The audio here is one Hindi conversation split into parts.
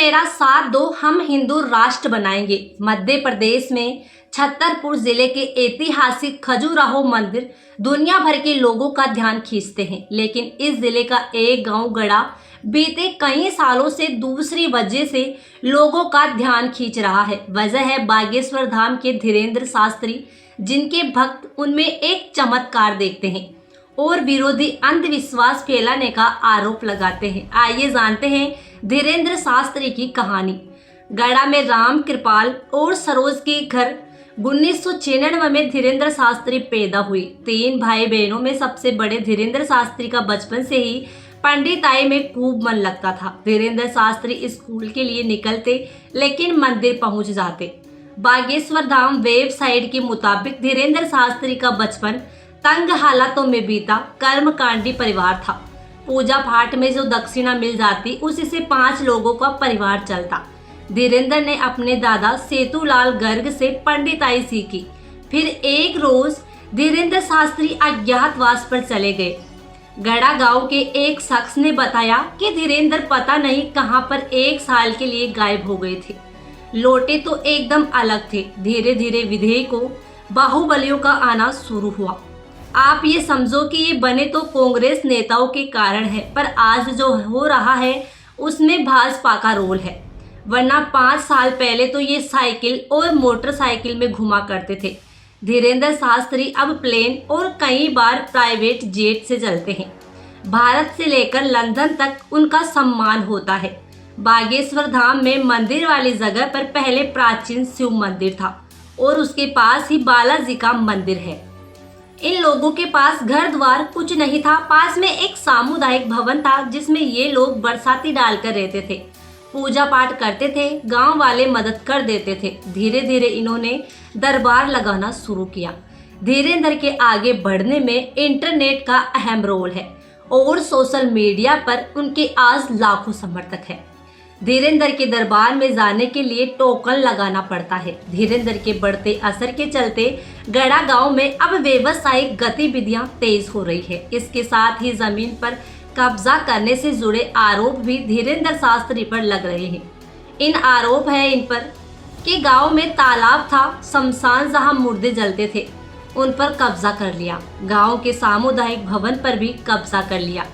मेरा साथ दो, हम हिंदू राष्ट्र बनाएंगे। मध्य प्रदेश में छतरपुर जिले के ऐतिहासिक खजुराहो मंदिर दुनिया भर के लोगों का ध्यान खींचते हैं, लेकिन इस जिले का एक गांव गड़ा बीते कई सालों से दूसरी वजह से लोगों का ध्यान खींच रहा है। वजह है बागेश्वर धाम के धीरेन्द्र शास्त्री, जिनके भक्त उनमें एक चमत्कार देखते हैं और विरोधी अंधविश्वास फैलाने का आरोप लगाते हैं। आइए जानते हैं धीरेन्द्र शास्त्री की कहानी। गढ़ा में राम कृपाल और सरोज के घर 1996 में धीरेन्द्र शास्त्री पैदा हुए। 3 भाई बहनों में सबसे बड़े धीरेन्द्र शास्त्री का बचपन से ही पंडिताई में खूब मन लगता था। धीरेन्द्र शास्त्री स्कूल के लिए निकलते लेकिन मंदिर पहुंच जाते। बागेश्वर धाम वेबसाइट के मुताबिक धीरेन्द्र शास्त्री का बचपन तंग हालातों में बीता। कर्मकांडी परिवार था। पूजा पाठ में जो दक्षिणा मिल जाती उसी से 5 लोगों का परिवार चलता। धीरेन्द्र ने अपने दादा सेतुलाल गर्ग से पंडिताई सीखी। फिर एक रोज धीरेन्द्र शास्त्री अज्ञातवास पर चले गए। गढ़ा गांव के एक शख्स ने बताया कि धीरेन्द्र पता नहीं कहां पर 1 साल के लिए गायब हो गए थे। लौटे तो एकदम अलग थे। धीरे धीरे विधेयकों बाहुबलियों का आना शुरू हुआ। आप ये समझो कि ये बने तो कांग्रेस नेताओं के कारण है, पर आज जो हो रहा है उसमें भाजपा का रोल है। वरना 5 साल पहले तो ये साइकिल और मोटरसाइकिल में घुमा करते थे। धीरेन्द्र शास्त्री अब प्लेन और कई बार प्राइवेट जेट से चलते हैं। भारत से लेकर लंदन तक उनका सम्मान होता है। बागेश्वर धाम में मंदिर वाली जगह पर पहले प्राचीन शिव मंदिर था और उसके पास ही बालाजी का मंदिर है। इन लोगों के पास घर द्वार कुछ नहीं था। पास में एक सामुदायिक भवन था जिसमें ये लोग बरसाती डालकर रहते थे, पूजा पाठ करते थे, गांव वाले मदद कर देते थे। धीरे धीरे इन्होंने दरबार लगाना शुरू किया। धीरेन्द्र के आगे बढ़ने में इंटरनेट का अहम रोल है और सोशल मीडिया पर उनके आज लाखों समर्थक हैं। धीरेन्द्र के दरबार में जाने के लिए टोकन लगाना पड़ता है। धीरेन्द्र के बढ़ते असर के चलते गढ़ा गांव में अब व्यावसायिक गतिविधियां तेज हो रही है। इसके साथ ही जमीन पर कब्जा करने से जुड़े आरोप भी धीरेन्द्र शास्त्री पर लग रहे हैं। इन आरोप है इन पर कि गांव में तालाब था, शमशान जहां मुर्दे जलते थे, उन पर कब्जा कर लिया। गांव के सामुदायिक भवन पर भी कब्जा कर लिया।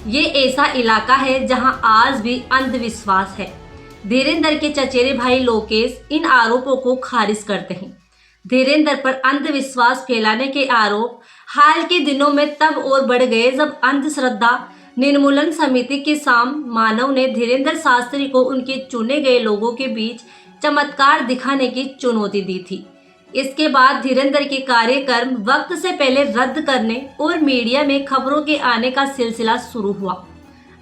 ये ऐसा इलाका है जहां आज भी अंधविश्वास है। धीरेन्द्र के चचेरे भाई लोकेश इन आरोपों को खारिज करते हैं। धीरेन्द्र पर अंधविश्वास फैलाने के आरोप हाल के दिनों में तब और बढ़ गए जब अंधश्रद्धा निर्मूलन समिति के साम मानव ने धीरेन्द्र शास्त्री को उनके चुने गए लोगों के बीच चमत्कार दिखाने की चुनौती दी थी। इसके बाद धीरेन्द्र के कार्यक्रम वक्त से पहले रद्द करने और मीडिया में खबरों के आने का सिलसिला शुरू हुआ।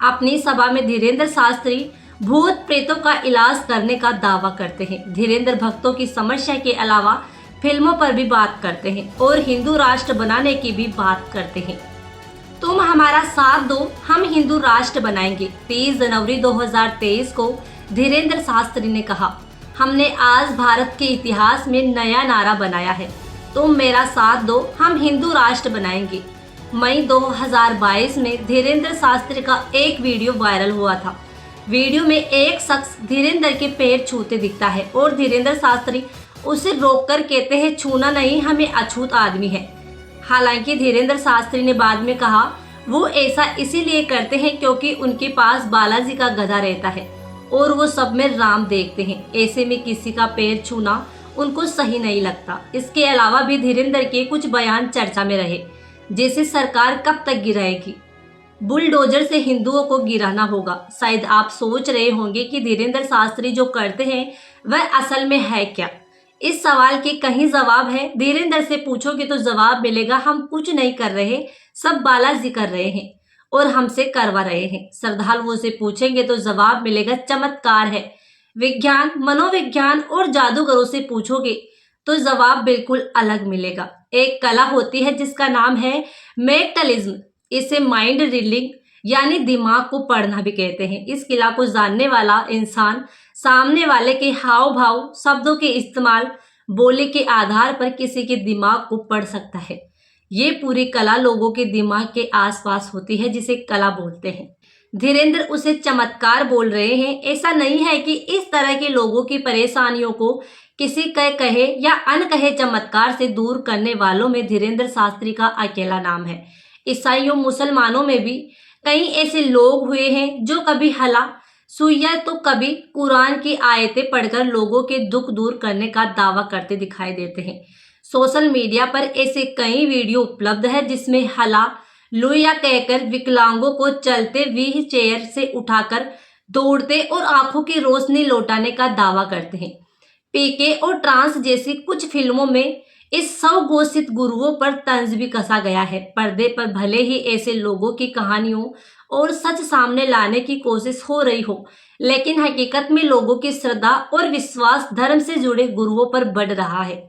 अपनी सभा में धीरेन्द्र शास्त्री भूत प्रेतों का इलाज करने का दावा करते हैं। धीरेन्द्र भक्तों की समस्या के अलावा फिल्मों पर भी बात करते हैं और हिंदू राष्ट्र बनाने की भी बात करते हैं। तुम हमारा साथ दो, हम हिंदू राष्ट्र बनाएंगे। 30 जनवरी 2023 को धीरेन्द्र शास्त्री ने कहा, हमने आज भारत के इतिहास में नया नारा बनाया है, तुम मेरा साथ दो, हम हिंदू राष्ट्र बनाएंगे। मई 2022 में धीरेन्द्र शास्त्री का एक वीडियो वायरल हुआ था। वीडियो में एक शख्स धीरेन्द्र के पैर छूते दिखता है और धीरेन्द्र शास्त्री उसे रोककर कहते हैं, छूना नहीं, हमें अछूत आदमी है। हालांकि धीरेन्द्र शास्त्री ने बाद में कहा वो ऐसा इसीलिए करते हैं क्योंकि उनके पास बालाजी का गधा रहता है और वो सब में राम देखते हैं। ऐसे में किसी का पैर छूना उनको सही नहीं लगता। इसके अलावा भी धीरेन्द्र के कुछ बयान चर्चा में रहे, जैसे सरकार कब तक गिराएगी, बुलडोजर से हिंदुओं को गिराना होगा। शायद आप सोच रहे होंगे कि धीरेन्द्र शास्त्री जो करते हैं वह असल में है क्या। इस सवाल के कहीं जवाब है। धीरेन्द्र से पूछोगे तो जवाब मिलेगा, हम कुछ नहीं कर रहे, सब बालाजी कर रहे हैं और हमसे करवा रहे हैं। श्रद्धालुओं से पूछेंगे तो जवाब मिलेगा, चमत्कार है। विज्ञान, मनोविज्ञान और जादूगरों से पूछोगे तो जवाब बिल्कुल अलग मिलेगा। एक कला होती है जिसका नाम है मेंटलिज्म। इसे माइंड रीडिंग यानी दिमाग को पढ़ना भी कहते हैं। इस कला को जानने वाला इंसान सामने वाले के हाव भाव, शब्दों के इस्तेमाल, बोली के आधार पर किसी के दिमाग को पढ़ सकता है। ये पूरी कला लोगों के दिमाग के आसपास होती है जिसे कला बोलते हैं। धीरेन्द्र उसे चमत्कार बोल रहे हैं। ऐसा नहीं है कि इस तरह के लोगों की परेशानियों को किसी के कहे या अनकहे चमत्कार से दूर करने वालों में धीरेन्द्र शास्त्री का अकेला नाम है। ईसाइयों मुसलमानों में भी कई ऐसे लोग हुए हैं जो कभी हला सुइया तो कभी कुरान की आयतें पढ़कर लोगों के दुख दूर करने का दावा करते दिखाई देते हैं। सोशल मीडिया पर ऐसे कई वीडियो उपलब्ध है जिसमें हला लुइया कहकर विकलांगों को चलते व्हील चेयर से उठाकर दौड़ते और आंखों की रोशनी लौटाने का दावा करते हैं। पीके और ट्रांस जैसी कुछ फिल्मों में इस स्वघोषित गुरुओं पर तंज भी कसा गया है। पर्दे पर भले ही ऐसे लोगों की कहानियों और सच सामने लाने की कोशिश हो रही हो, लेकिन हकीकत में लोगों की श्रद्धा और विश्वास धर्म से जुड़े गुरुओं पर बढ़ रहा है।